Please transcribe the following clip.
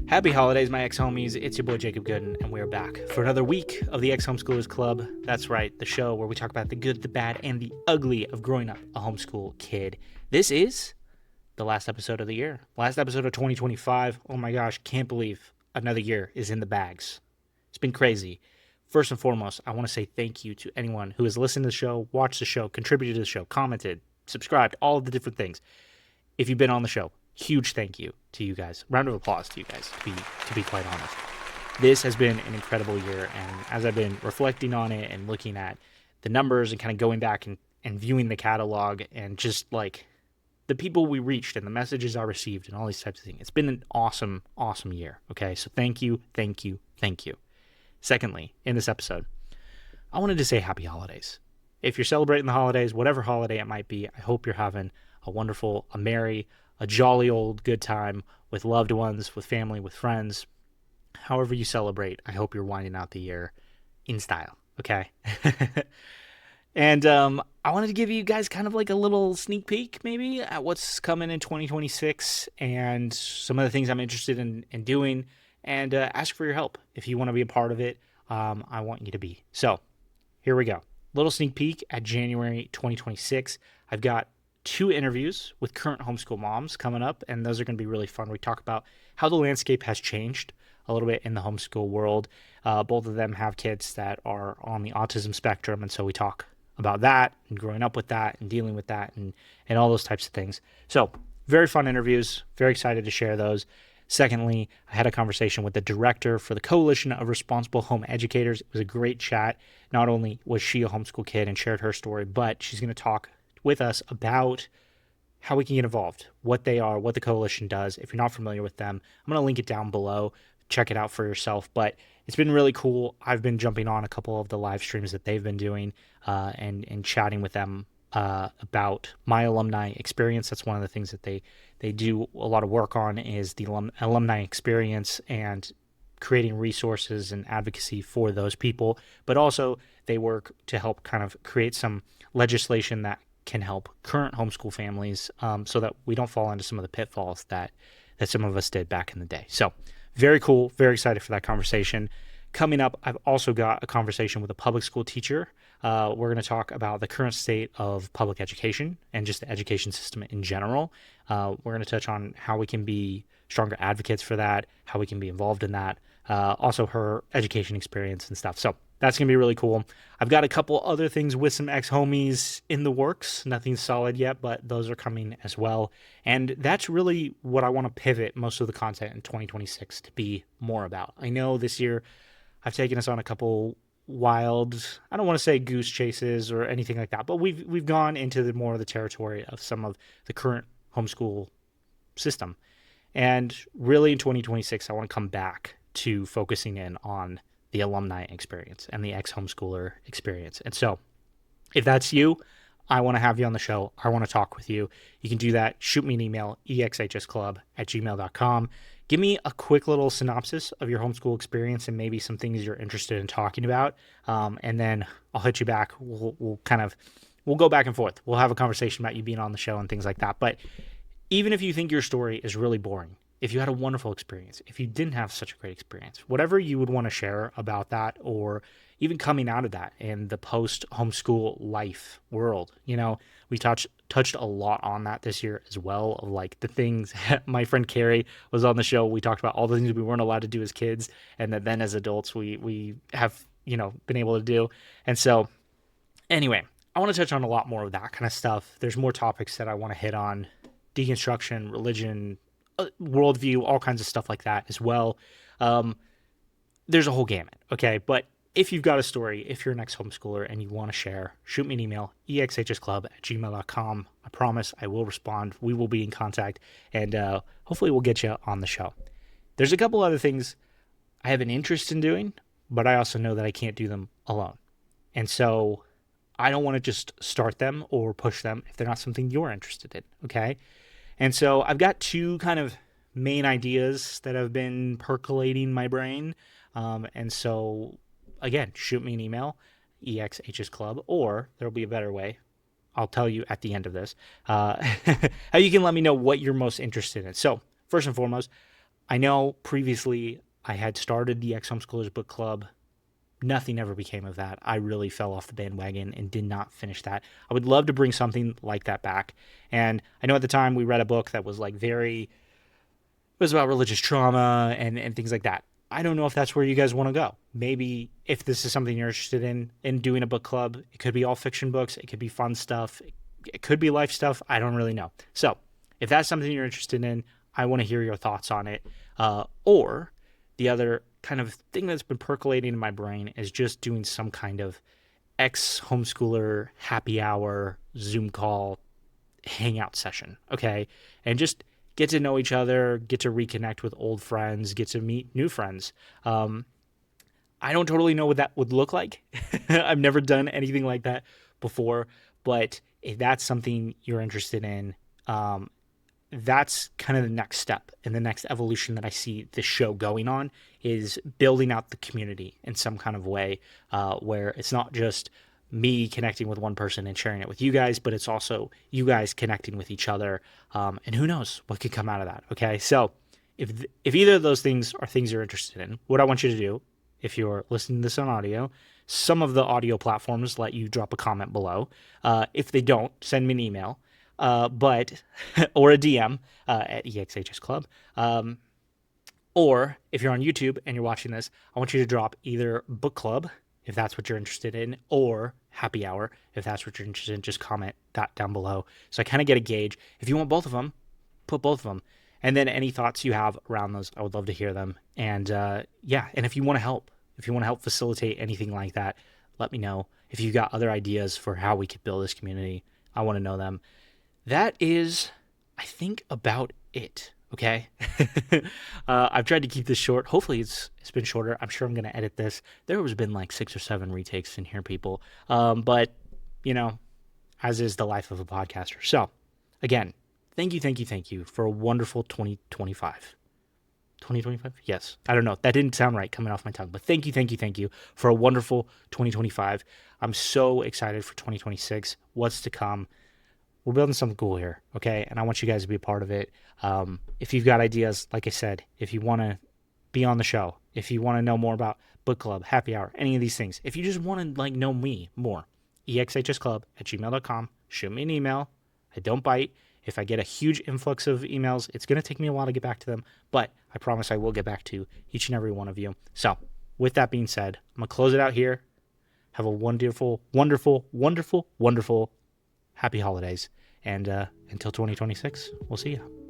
Happy holidays, my ex-homies. It's your boy Jacob Gooden, and we're back for another week of the Ex-Homeschoolers Club. That's right, the show where we talk about the good, the bad, and the ugly of growing up a homeschool kid. This is the last episode of the year. Last episode of 2025. Oh my gosh, can't believe another year is in the bags. It's been crazy. First and foremost, I want to say thank you to anyone who has listened to the show, watched the show, contributed to the show, commented, subscribed, all of the different things. If you've been on the show, huge thank you to you guys. Round of applause to you guys, to be quite honest. This has been an incredible year, and as I've been reflecting on it and looking at the numbers and kind of going back and viewing the catalog and just like the people we reached and the messages I received and all these types of things, it's been an awesome, awesome year. Okay, so thank you, thank you, thank you. Secondly, in this episode, I wanted to say happy holidays. If you're celebrating the holidays, whatever holiday it might be, I hope you're having a wonderful, a merry, a jolly old good time with loved ones, with family, with friends. However you celebrate, I hope you're winding out the year in style, okay? And I wanted to give you guys kind of like a little sneak peek maybe at what's coming in 2026 and some of the things I'm interested in doing, and ask for your help. If you want to be a part of it, I want you to be. So here we go. Little sneak peek at January 2026. I've got 2 interviews with current homeschool moms coming up, and those are going to be really fun. We talk about how the landscape has changed a little bit in the homeschool world. Both of them have kids that are on the autism spectrum, and so we talk about that and growing up with that and dealing with that and all those types of things. So very fun interviews, very excited to share those. Secondly, I had a conversation with the director for the Coalition of Responsible Home Educators. It was a great chat. Not only was she a homeschool kid and shared her story, but she's going to talk with us about how we can get involved, what they are, what the coalition does. If you're not familiar with them, I'm going to link it down below. Check it out for yourself. But it's been really cool. I've been jumping on a couple of the live streams that they've been doing and chatting with them about my alumni experience. That's one of the things that they do a lot of work on is the alumni experience and creating resources and advocacy for those people. But also they work to help kind of create some legislation that can help current homeschool families so that we don't fall into some of the pitfalls that some of us did back in the day. So very cool, very excited for that conversation. Coming up, I've also got a conversation with a public school teacher. We're going to talk about the current state of public education and just the education system in general. We're going to touch on how we can be stronger advocates for that, how we can be involved in that, also her education experience and stuff. So that's going to be really cool. I've got a couple other things with some ex-homies in the works. Nothing solid yet, but those are coming as well. And that's really what I want to pivot most of the content in 2026 to be more about. I know this year I've taken us on a couple wild, I don't want to say goose chases or anything like that, but we've gone into the more of the territory of some of the current homeschool system. And really in 2026, I want to come back to focusing in on the alumni experience and the ex-homeschooler experience. And so if that's you, I want to have you on the show. I want to talk with you. You can do that. Shoot me an email, exhsclub@gmail.com. Give me a quick little synopsis of your homeschool experience and maybe some things you're interested in talking about. And then I'll hit you back. We'll go back and forth. We'll have a conversation about you being on the show and things like that. But even if you think your story is really boring, if you had a wonderful experience, if you didn't have such a great experience, whatever you would want to share about that, or even coming out of that in the post-homeschool life world, we touched a lot on that this year as well, of like the things. My friend Carrie was on the show. We talked about all the things we weren't allowed to do as kids, and that then as adults we have been able to do. And so anyway, I want to touch on a lot more of that kind of stuff. There's more topics that I want to hit on: deconstruction, religion, worldview, all kinds of stuff like that as well. There's a whole gamut, okay? But if you've got a story, if you're an ex-homeschooler and you want to share, shoot me an email, exhsclub@gmail.com. I promise I will respond. We will be in contact, and hopefully we'll get you on the show. There's a couple other things I have an interest in doing, but I also know that I can't do them alone. And so I don't want to just start them or push them if they're not something you're interested in, okay? And so I've got 2 kind of main ideas that have been percolating my brain. And so, again, shoot me an email, exhsclub, or there'll be a better way. I'll tell you at the end of this how you can let me know what you're most interested in. So first and foremost, I know previously I had started the Ex-Homeschoolers book club. Nothing ever became of that. I really fell off the bandwagon and did not finish that. I would love to bring something like that back. And I know at the time we read a book that was like it was about religious trauma and things like that. I don't know if that's where you guys want to go. Maybe if this is something you're interested in doing a book club, it could be all fiction books. It could be fun stuff. It could be life stuff. I don't really know. So if that's something you're interested in, I want to hear your thoughts on it. Or the other kind of thing that's been percolating in my brain is just doing some kind of ex-homeschooler happy hour Zoom call hangout session. Okay. And just get to know each other, get to reconnect with old friends, get to meet new friends. I don't totally know what that would look like. I've never done anything like that before, but if that's something you're interested in, that's kind of the next step and the next evolution that I see this show going on is building out the community in some kind of way, where it's not just me connecting with one person and sharing it with you guys, but it's also you guys connecting with each other. And who knows what could come out of that. Okay. So if either of those things are things you're interested in, what I want you to do, if you're listening to this on audio, some of the audio platforms let you drop a comment below. If they don't, send me an email, but or a DM at EXHS Club. Or if you're on YouTube and you're watching this, I want you to drop either book club, if that's what you're interested in, or happy hour, if that's what you're interested in. Just comment that down below so I kind of get a gauge. If you want both of them, put both of them. And then any thoughts you have around those, I would love to hear them. And yeah, and if you want to help facilitate anything like that, let me know. If you've got other ideas for how we could build this community, I want to know them. That is, I think, about it. Okay. I've tried to keep this short. Hopefully it's been shorter. I'm sure I'm going to edit this. There has been like 6 or 7 retakes in here, people. But you know, as is the life of a podcaster. So again, thank you for a wonderful 2025. 2025? Yes. I don't know. That didn't sound right coming off my tongue, but thank you for a wonderful 2025. I'm so excited for 2026. What's to come. We're building something cool here, okay? And I want you guys to be a part of it. If you've got ideas, like I said, if you want to be on the show, if you want to know more about book club, happy hour, any of these things, if you just want to know me more, exhsclub@gmail.com. Shoot me an email. I don't bite. If I get a huge influx of emails, it's going to take me a while to get back to them, but I promise I will get back to each and every one of you. So with that being said, I'm going to close it out here. Have a wonderful happy holidays. And until 2026, we'll see you.